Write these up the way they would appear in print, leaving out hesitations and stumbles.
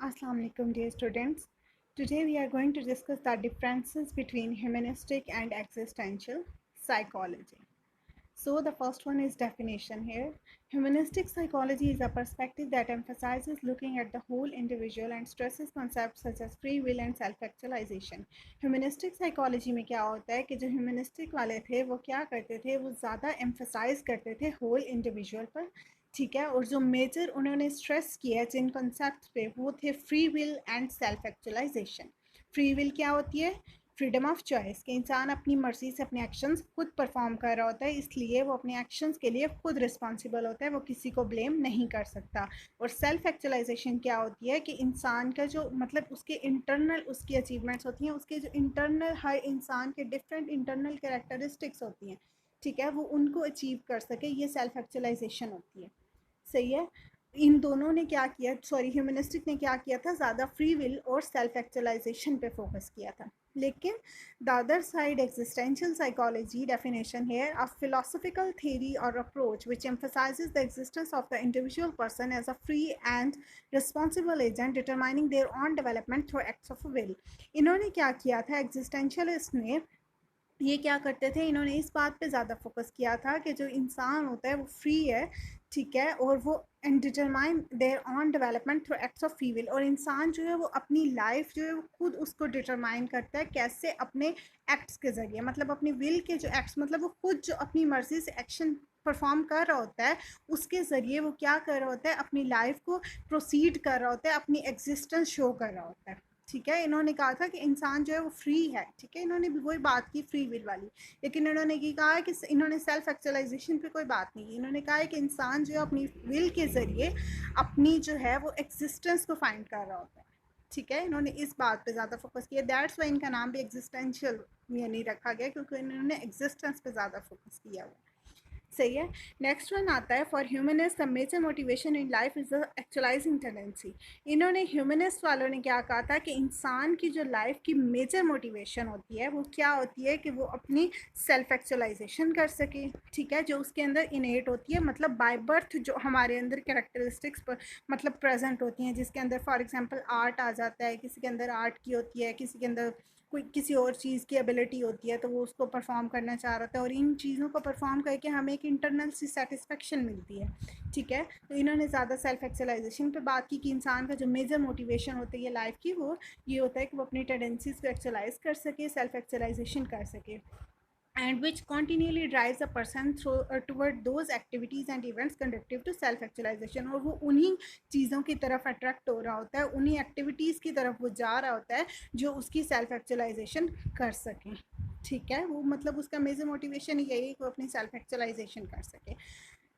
Assalamu alaikum, dear students. Today we are going to discuss the differences between humanistic and existential psychology. So the first one is definition here. Humanistic psychology is a perspective that emphasizes looking at the whole individual and stresses concepts such as free will and self-actualization. Humanistic psychology में क्या होता है कि जो humanistic वाले थे वो क्या करते थे, वो ज़्यादा emphasize करते थे whole individual पर, ठीक है। और जो मेजर उन्होंने स्ट्रेस किया जिन कॉन्सेप्ट पे वो थे free will and self actualisation. Free will क्या होती है? फ्रीडम ऑफ चॉइस, कि इंसान अपनी मर्जी से अपने एक्शंस खुद परफॉर्म कर रहा होता है, इसलिए वो अपने एक्शंस के लिए खुद रिस्पॉन्सिबल होता है, वो किसी को ब्लेम नहीं कर सकता। और सेल्फ एक्चुअलाइजेशन क्या होती है कि इंसान का जो मतलब उसके इंटरनल उसकी अचीवमेंट्स होती हैं, उसके जो इंटरनल हर इंसान के डिफरेंट इंटरनल कैरेक्टरिस्टिक्स होती हैं, ठीक है, वो उनको अचीव कर सके, ये सेल्फ एक्चुअलाइजेशन होती है। सही है। इन दोनों ने क्या किया, सॉरी ह्यूमनिस्टिक ने क्या किया था, ज़्यादा फ्री विल और सेल्फ एक्चुअलाइजेशन पे फोकस किया था। लेकिन the other side existential psychology definition here a philosophical theory or approach which emphasizes the existence of the individual person as a free and responsible agent determining their own development through acts of will. इन्होंने क्या किया था, existentialist ने ये क्या करते थे, इन्होंने इस बात पे ज़्यादा फोकस किया था कि जो इंसान होता है वो फ्री है, ठीक है, और वो and determine there own development through acts of free will. और इंसान जो है वो अपनी लाइफ जो है वो खुद उसको डिटरमाइन करता है, कैसे? अपने एक्ट्स के ज़रिए, मतलब अपनी विल के जो एक्ट्स, मतलब वो खुद जो अपनी मर्जी से एक्शन परफॉर्म कर रहा होता है, उसके ज़रिए वो क्या कर रहा होता है, अपनी लाइफ को प्रोसीड कर रहा होता है, अपनी एग्जिस्टेंस शो कर रहा होता है, ठीक है। इन्होंने कहा था कि इंसान जो है वो फ्री है, ठीक है, इन्होंने भी वही बात की फ्री विल वाली। लेकिन इन्होंने ये कहा है कि इन्होंने सेल्फ एक्चुअलाइजेशन पे कोई बात नहीं की। इन्होंने कहा है कि इंसान जो है अपनी विल के ज़रिए अपनी जो है वो एग्जिस्टेंस को फाइंड कर रहा होता है, ठीक है। इन्होंने इस बात पे ज़्यादा फोकस किया, दैट्स वाई इनका नाम भी एग्जिस्टेंशियल यानी रखा गया, क्योंकि इन्होंने एग्जिस्टेंस पे ज़्यादा फोकस किया हुआ है। सही है। नेक्स्ट वन आता है, for humanist the major motivation in life is the actualizing tendency. इन्होंने ह्यूमनिस्ट वालों ने क्या कहा था कि इंसान की जो लाइफ की मेजर मोटिवेशन होती है वो क्या होती है कि वो अपनी सेल्फ एक्चुअलाइजेशन कर सके, ठीक है, जो उसके अंदर इनेट होती है, मतलब बाय बर्थ जो हमारे अंदर कैरेक्टरिस्टिक्स पर मतलब प्रेजेंट होती हैं, जिसके अंदर फॉर एग्जांपल आर्ट आ जाता है, किसी के अंदर आर्ट की होती है, किसी के अंदर कोई किसी और चीज़ की एबिलिटी होती है, तो वो उसको परफॉर्म करना चाह रहा था, और इन चीज़ों को परफॉर्म करके हमें एक इंटरनल सी सेटिस्फेक्शन मिलती है, ठीक है। तो इन्होंने ज़्यादा सेल्फ एक्चुअलाइजेशन पे बात की कि इंसान का जो मेजर मोटिवेशन होती है लाइफ की, वो ये होता है कि वो अपनी टेंडेंसीज को एक्चुअलाइज कर सके, सेल्फ एक्चुअलाइजेशन कर सके, and which continually drives a person through toward those activities and events conducive to self actualization। और वो उन्हीं चीज़ों की तरफ अट्रैक्ट हो रहा होता है, उन्हीं एक्टिविटीज़ की तरफ वो जा रहा होता है जो उसकी सेल्फ एक्चुअलाइजेशन कर सकें, ठीक है। वो मतलब उसका मेजर मोटिवेशन यही है कि वो अपनी सेल्फ एक्चुअलाइजेशन कर सके,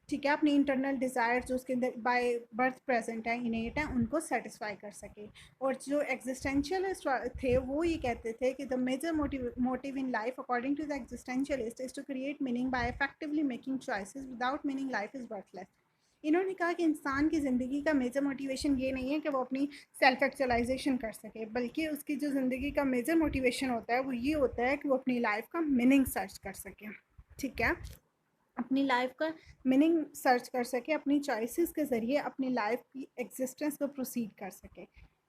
ठीक है, अपनी इंटरनल डिज़ायर जो उसके अंदर बाय बर्थ प्रेजेंट है, इनेट है, उनको सेटिस्फाई कर सके। और जो एग्जिस्टेंशियलिस्ट थे वो ये कहते थे कि the major motive in life according to the existentialist is to create meaning by effectively making choices, without meaning life is worthless. इन्होंने कहा कि इंसान की ज़िंदगी का मेजर मोटिवेशन ये नहीं है कि वो अपनी सेल्फ एक्चुअलाइजेशन कर सके, बल्कि उसकी जो ज़िंदगी का मेजर मोटिवेशन होता है वो ये होता है कि वो अपनी लाइफ का मीनिंग सर्च कर सके, ठीक है, अपनी लाइफ का मीनिंग सर्च कर सके, अपनी चॉइसेस के ज़रिए अपनी लाइफ की एग्जिस्टेंस को प्रोसीड कर सके,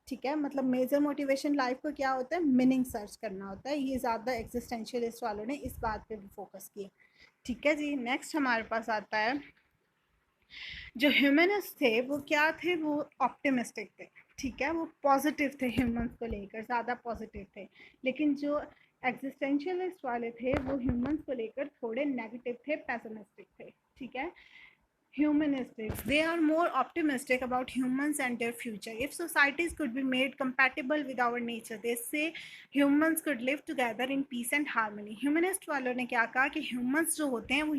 ठीक है। मतलब मेजर मोटिवेशन लाइफ को क्या होता है, मीनिंग सर्च करना होता है। ये ज़्यादा एग्जिस्टेंशियलिस्ट वालों ने इस बात पे भी फोकस किया, ठीक है जी। नेक्स्ट हमारे पास आता है, जो ह्यूमनिस्ट थे वो क्या थे, वो ऑप्टिमिस्टिक थे, ठीक है, वो पॉजिटिव थे, ह्यूमंस को लेकर ज़्यादा पॉजिटिव थे। लेकिन जो एग्जिस्टेंशियलिस्ट वाले थे वो ह्यूमंस को लेकर थोड़े नेगेटिव थे, पेसिमिस्टिक थे, ठीक है। Humanistics, they are more optimistic about humans and their future. If societies could be made compatible with our nature, they say humans could live together in peace and harmony. Humanist वालों ने क्या कहा कि humans जो होते हैं वो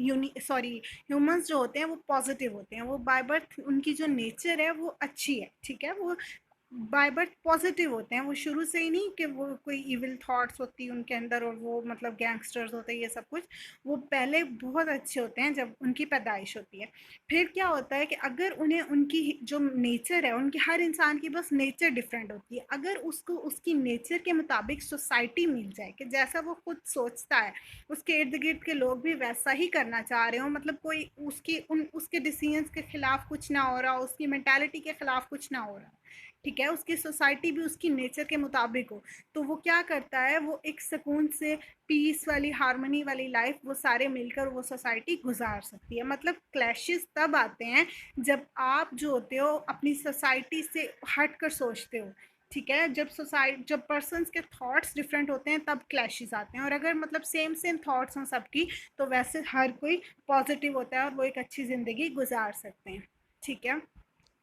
humans जो होते हैं वो positive होते हैं, वो by birth उनकी जो nature है वो अच्छी है, ठीक है, वो बाय बर्थ पॉजिटिव होते हैं, वो शुरू से ही नहीं कि वो कोई इविल थॉट्स होती है उनके अंदर और वो मतलब गैंगस्टर्स होते हैं, ये सब कुछ वो पहले बहुत अच्छे होते हैं जब उनकी पैदाइश होती है। फिर क्या होता है कि अगर उन्हें उनकी जो नेचर है, उनकी हर इंसान की बस नेचर डिफरेंट होती है, अगर उसको उसकी नेचर के मुताबिक सोसाइटी मिल जाए कि जैसा वो खुद सोचता है उसके इर्द गिर्द के लोग भी वैसा ही करना चाह रहे हो, मतलब कोई उसके डिसीजंस के खिलाफ कुछ ना हो रहा हो, उसकी मेंटालिटी के खिलाफ कुछ ना हो रहा, ठीक है, उसकी सोसाइटी भी उसकी नेचर के मुताबिक हो, तो वो क्या करता है, वो एक सुकून से पीस वाली हार्मनी वाली लाइफ वो सारे मिलकर वो सोसाइटी गुजार सकती है। मतलब क्लैशेस तब आते हैं जब आप जो होते हो अपनी सोसाइटी से हट कर सोचते हो। ठीक है, जब पर्सन्स के थॉट्स डिफरेंट होते हैं तब क्लैशेस आते हैं, और अगर मतलब सेम सेम थॉट्स हों सबकी तो वैसे हर कोई पॉजिटिव होता है और वो एक अच्छी ज़िंदगी गुजार सकते हैं। ठीक है,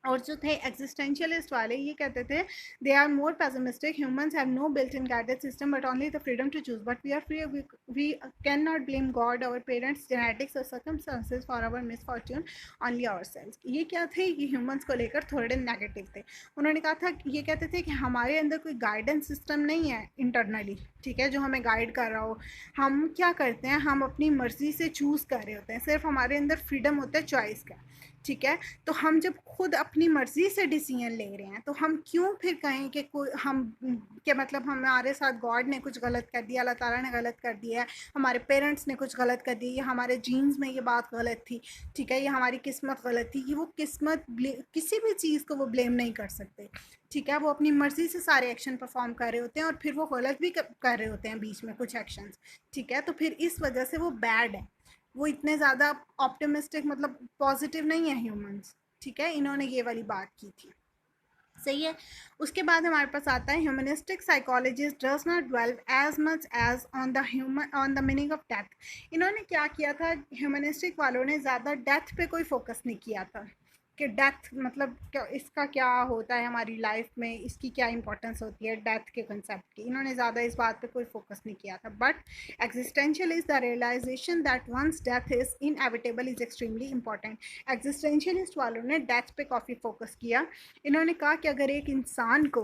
और जो थे एग्जिस्टेंशियलिस्ट वाले, ये कहते थे they are more pessimistic, humans have no built in guided system but only the freedom to choose, but we are free, we can not blame God, our parents, genetics or circumstances for our misfortune, only ourselves. ये क्या थे, ये humans को लेकर थोड़े negative थे। उन्होंने कहा था, ये कहते थे कि हमारे अंदर कोई गाइडेंस सिस्टम नहीं है इंटरनली, ठीक है, जो हमें गाइड कर रहा हो। हम क्या करते हैं, हम अपनी मर्जी से चूज़ कर रहे होते हैं, सिर्फ हमारे अंदर फ्रीडम होता है चॉइस का। ठीक है, तो हम जब खुद अपनी मर्जी से डिसीजन ले रहे हैं तो हम क्यों फिर कहें कि कोई हम क्या मतलब हमारे साथ गॉड ने कुछ गलत कर दिया, अल्लाह ताला ने गलत कर दिया है, हमारे पेरेंट्स ने कुछ गलत कर दिया, या हमारे जीन्स में ये बात गलत थी। ठीक है, ये हमारी किस्मत गलत थी, ये वो किस्मत किसी भी चीज़ को वो ब्लेम नहीं कर सकते। ठीक है, वो अपनी मर्जी से सारे एक्शन परफॉर्म कर रहे होते हैं और फिर वो गलत भी कर रहे होते हैं बीच में कुछ एक्शंस। ठीक है, तो फिर इस वजह से वो बैड है, वो इतने ज़्यादा ऑप्टिमिस्टिक मतलब पॉजिटिव नहीं है ह्यूमंस। ठीक है, इन्होंने ये वाली बात की थी। सही है, उसके बाद हमारे पास आता है humanistic psychologist does not dwell as much as on the meaning of death. इन्होंने क्या किया था, ह्यूमनिस्टिक वालों ने ज़्यादा डेथ पे कोई फोकस नहीं किया था कि डेथ मतलब क्या, इसका क्या होता है हमारी लाइफ में, इसकी क्या इंपॉर्टेंस होती है डेथ के कंसेप्ट की, इन्होंने ज़्यादा इस बात पे कोई फोकस नहीं किया था। But existential is the realisation that once death is inevitable is extremely important. Existentialist वालों ने डेथ पे काफ़ी फोकस किया। इन्होंने कहा कि अगर एक इंसान को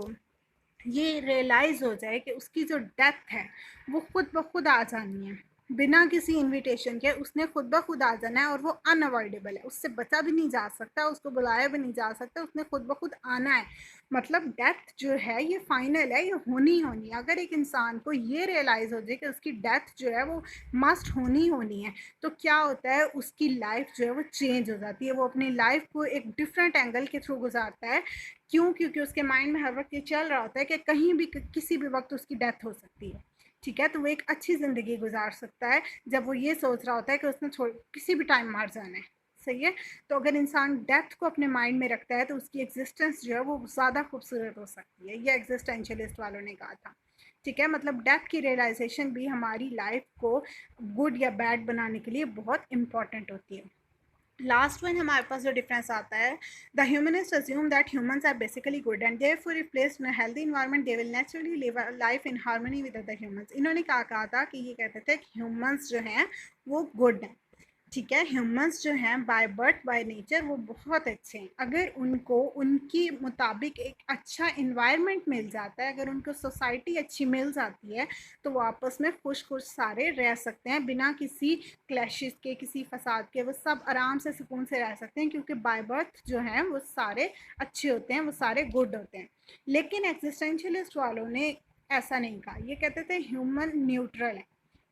ये रियलाइज़ हो जाए कि उसकी जो डेथ है वो खुद ब खुद आ जानी है, बिना किसी इनविटेशन के उसने खुद ब खुद आ जाना है, और वो अनअवॉइडेबल है, उससे बचा भी नहीं जा सकता, उसको बुलाया भी नहीं जा सकता, उसने खुद ब खुद आना है। मतलब डेथ जो है ये फाइनल है, ये होनी ही होनी है। अगर एक इंसान को ये रियलाइज़ हो जाए कि उसकी डेथ जो है वो मस्ट होनी होनी है, तो क्या होता है, उसकी लाइफ जो है वो चेंज हो जाती है, वो अपनी लाइफ को एक डिफरेंट एंगल के थ्रू गुजारता है। क्यों, क्योंकि उसके माइंड में हर वक्त ये चल रहा होता है कि कहीं भी किसी भी वक्त उसकी डेथ हो सकती है। ठीक है, तो वो एक अच्छी ज़िंदगी गुजार सकता है जब वो ये सोच रहा होता है कि उसने किसी भी टाइम मार जाना है। सही है, तो अगर इंसान डेथ को अपने माइंड में रखता है तो उसकी एग्जिस्टेंस जो है वो ज़्यादा खूबसूरत हो सकती है, ये एग्जिस्टेंशियलिस्ट वालों ने कहा था। ठीक है, मतलब डेथ की रियलाइजेशन भी हमारी लाइफ को गुड या बैड बनाने के लिए बहुत इंपॉर्टेंट होती है। लास्ट वन हमारे पास जो डिफरेंस आता है, the humanist assume that humans are basically good and therefore if placed in a healthy environment they will naturally live a life in harmony with other humans. इन्होंने क्या कहा था कि ये कहते थे कि ह्यूमंस जो हैं वो गुड हैं। ठीक है, ह्यूमंस जो हैं बाय बर्थ बाय नेचर वो बहुत अच्छे हैं, अगर उनको उनकी मुताबिक एक अच्छा इन्वायरमेंट मिल जाता है, अगर उनको सोसाइटी अच्छी मिल जाती है तो वो आपस में खुश खुश सारे रह सकते हैं बिना किसी क्लैशेस के, किसी फसाद के, वो सब आराम से सुकून से रह सकते हैं, क्योंकि बाय बर्थ जो हैं वो सारे अच्छे होते हैं, वो सारे गुड होते हैं। लेकिन एग्जिस्टेंशियलिस्ट वालों ने ऐसा नहीं कहा, ये कहते थे ह्यूमन न्यूट्रल है।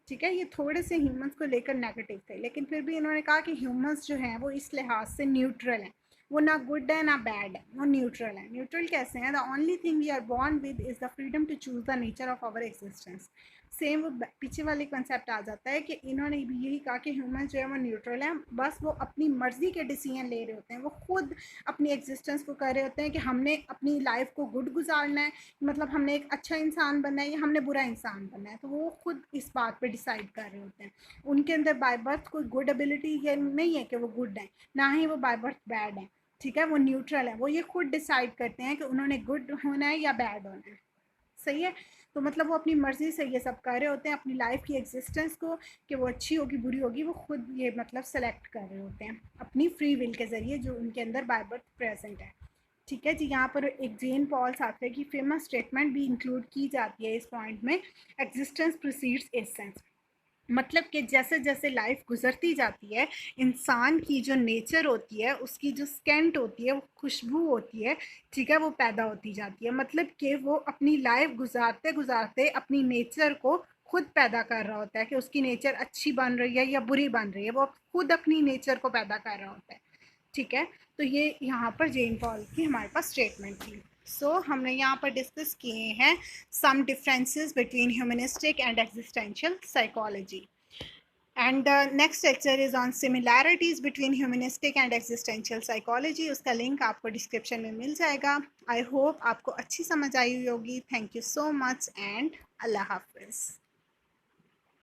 ठीक है, ये थोड़े से ह्यूमंस को लेकर नेगेटिव थे, लेकिन फिर भी इन्होंने कहा कि ह्यूमंस जो हैं वो इस लिहाज से न्यूट्रल हैं, वो ना गुड है ना बैड है, वो न्यूट्रल है। न्यूट्रल कैसे हैं, the only thing we are born with is the freedom to choose the nature of our existence. Same वो पीछे वाले कंसेप्ट आ जाता है कि इन्होंने भी यही कहा कि ह्यूमन जो है वो न्यूट्रल है, बस वो अपनी मर्जी के डिसीजन ले रहे होते हैं, वो खुद अपनी एग्जिस्टेंस को कर रहे होते हैं कि हमने अपनी लाइफ को गुड गुजारना है, मतलब हमने एक अच्छा इंसान बनना है या हमने बुरा इंसान बनना है, तो वो खुद इस बात पे डिसाइड कर रहे होते हैं। उनके अंदर बाय बर्थ कोई गुड एबिलिटी ये नहीं है कि वो गुड है, ना ही वो बाय बर्थ बैड है। ठीक है, वो न्यूट्रल है, वो ये खुद डिसाइड करते हैं कि उन्होंने गुड होना है या बैड होना है। सही है, तो मतलब वो अपनी मर्जी से ये सब कर रहे होते हैं, अपनी लाइफ की एग्जिस्टेंस को कि वो अच्छी होगी बुरी होगी वो खुद ये मतलब सेलेक्ट कर रहे होते हैं अपनी फ्री विल के ज़रिए जो उनके अंदर बाय बर्थ प्रेजेंट है। ठीक है जी, यहाँ पर एक जेन पॉल सार्त्रे की फेमस स्टेटमेंट भी इंक्लूड की जाती है इस पॉइंट में, एग्जिस्टेंस प्रीसीड्स एसेंस। मतलब कि जैसे जैसे लाइफ गुजरती जाती है, इंसान की जो नेचर होती है, उसकी जो स्केंट होती है, वो खुशबू होती है, ठीक है, वो पैदा होती जाती है। मतलब कि वो अपनी लाइफ गुजारते गुजारते अपनी नेचर को खुद पैदा कर रहा होता है कि उसकी नेचर अच्छी बन रही है या बुरी बन रही है, वो खुद अपनी नेचर को पैदा कर रहा होता है। ठीक है, तो ये यहाँ पर जेन पॉल की हमारे पास स्टेटमेंट थी। हमने यहाँ पर डिस्कस किए हैं some differences between humanistic and existential psychology. And the next lecture is on similarities between humanistic and existential psychology. उसका लिंक आपको डिस्क्रिप्शन में मिल जाएगा। आई होप आपको अच्छी समझ आई होगी। Thank you so much and अल्लाह हाफिज़।